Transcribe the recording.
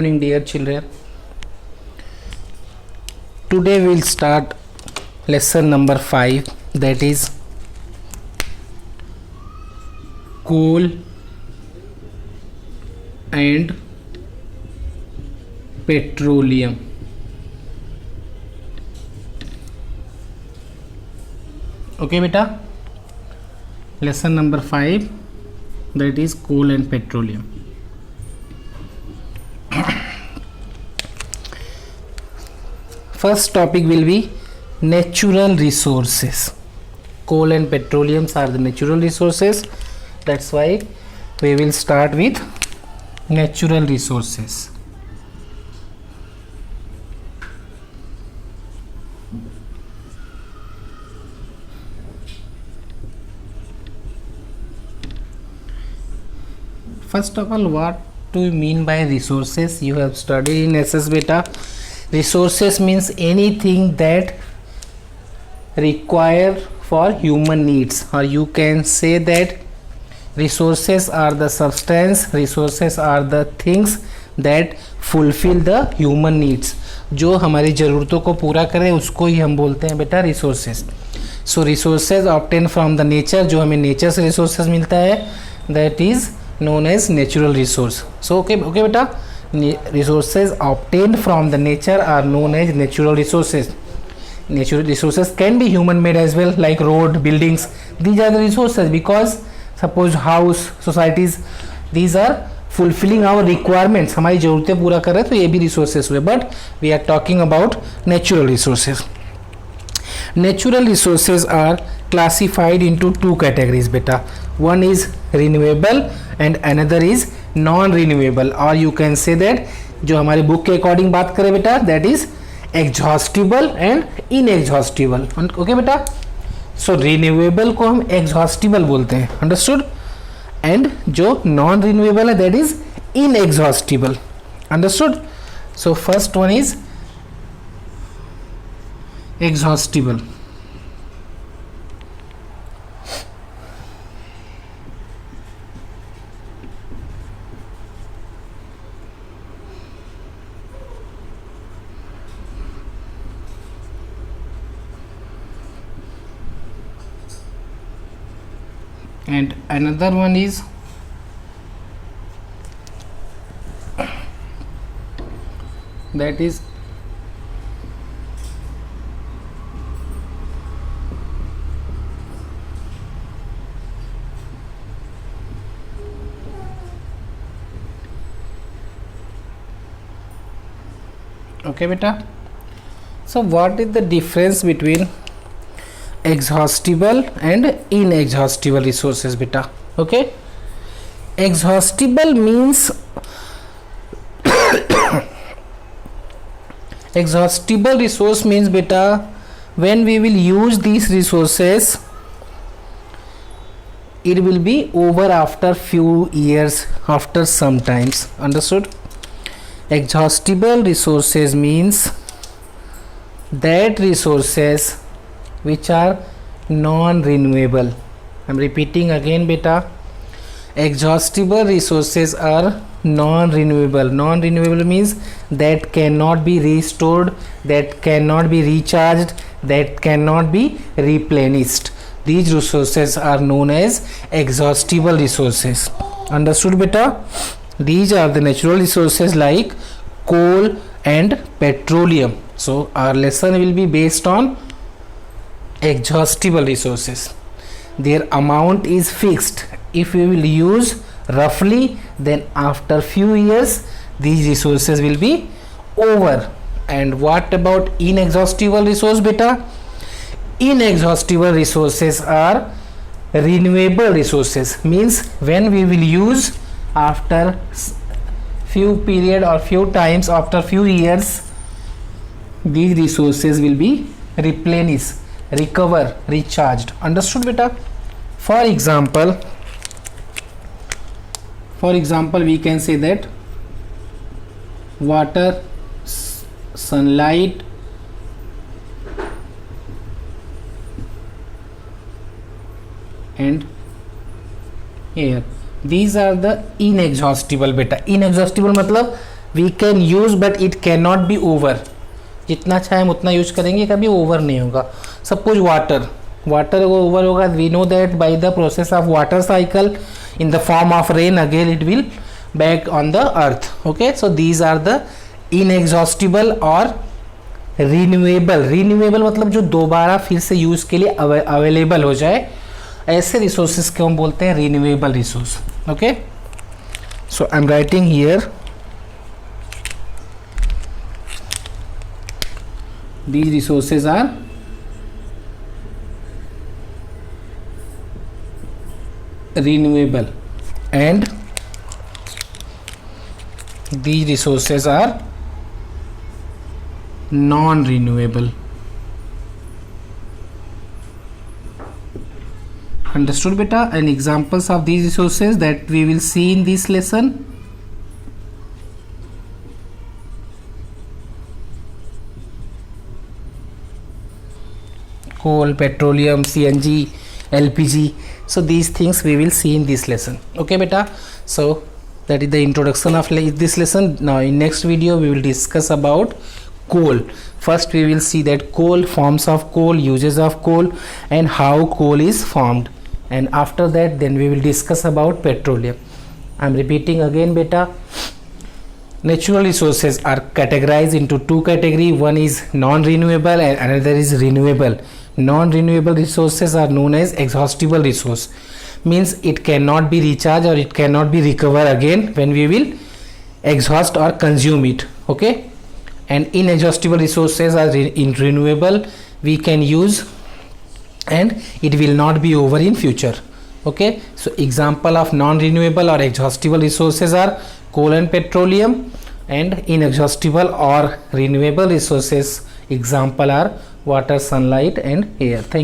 Morning, dear children. Today we'll start lesson number 5, that is coal and petroleum. Okay beta, lesson number 5, that is coal and petroleum. First topic will be natural resources. Coal and petroleum are the natural resources. That's why we will start with natural resources. First of all, what do you mean by resources? You have studied in SS beta. Resources means anything that require for human needs, or you can say that resources are the substance, resources are the things that fulfill the human needs. जो हमारी ज़रूरतों को पूरा करे उसको ही हम बोलते हैं बेटा resources. So resources obtain from the nature, जो हमें नेचर से रिसोर्सेज मिलता है, that is known as natural resource. So okay beta, resources obtained from the nature are known as natural resources. Natural resources can be human made as well, like road, buildings. These are the resources because suppose house, societies, these are fulfilling our requirements. हमारी ज़रूरतें पूरा कर रहे हैं तो ये भी resources हुए. But we are talking about natural resources. Natural resources are classified into two categories beta. One is renewable and another is non-renewable, or you can say that जो हमारे बुक के अकॉर्डिंग बात करें बेटा, that is exhaustible and inexhaustible. Okay बेटा, सो renewable को हम exhaustible बोलते हैं, अंडरस्टूड, एंड जो नॉन रिन्यूएबल है that is inexhaustible, understood. So first one is exhaustible. And another one is that is okay beta. So what is the difference between exhaustible and inexhaustible resources beta? Okay, exhaustible means exhaustible resource means beta, when we will use these resources it will be over after few years, after some times, understood. Exhaustible resources means that resources which are non-renewable. I'm repeating again beta, exhaustible resources are non-renewable. Non-renewable means that cannot be restored, that cannot be recharged, that cannot be replenished. These resources are known as exhaustible resources, understood beta. These are the natural resources like coal and petroleum. So our lesson will be based on exhaustible resources. Their amount is fixed. If we will use roughly, then after few years these resources will be over. And what about inexhaustible resource beta? Inexhaustible resources are renewable resources, means when we will use after few period or few times, after few years, these resources will be replenished, recover, recharged, understood beta. For example we can say that water, sunlight, and air, these are the inexhaustible beta. Inexhaustible मतलब we can use but it can not be over, जितना चाहे हम उतना use करेंगे, कभी over नहीं होगा. Suppose water, water over होगा, we know that by the process of water cycle in the form of rain again it will back on the earth. Okay, so these are the inexhaustible और renewable. Renewable मतलब जो दोबारा फिर से use के लिए available हो जाए, ऐसे रिसोर्सेज को हम बोलते हैं renewable resource. Okay, so I am writing here these resources are renewable and these resources are non-renewable. Understood beta? And examples of these resources that we will see in this lesson. Coal, petroleum, CNG, LPG. So these things we will see in this lesson. Okay beta, so that is the introduction of this lesson. Now in next video we will discuss about coal. First we will see that coal, forms of coal, uses of coal, and how coal is formed, and after that then we will discuss about petroleum. I am repeating again beta, natural resources are categorized into two categories. One is non-renewable and another is renewable. Non-renewable resources are known as exhaustible resource, means it cannot be recharged or it cannot be recovered again when we will exhaust or consume it. Okay, and inexhaustible resources are renewable, we can use and it will not be over in future. Okay, so example of non-renewable or exhaustible resources are coal and petroleum, and inexhaustible or renewable resources example are water, sunlight and air. Thank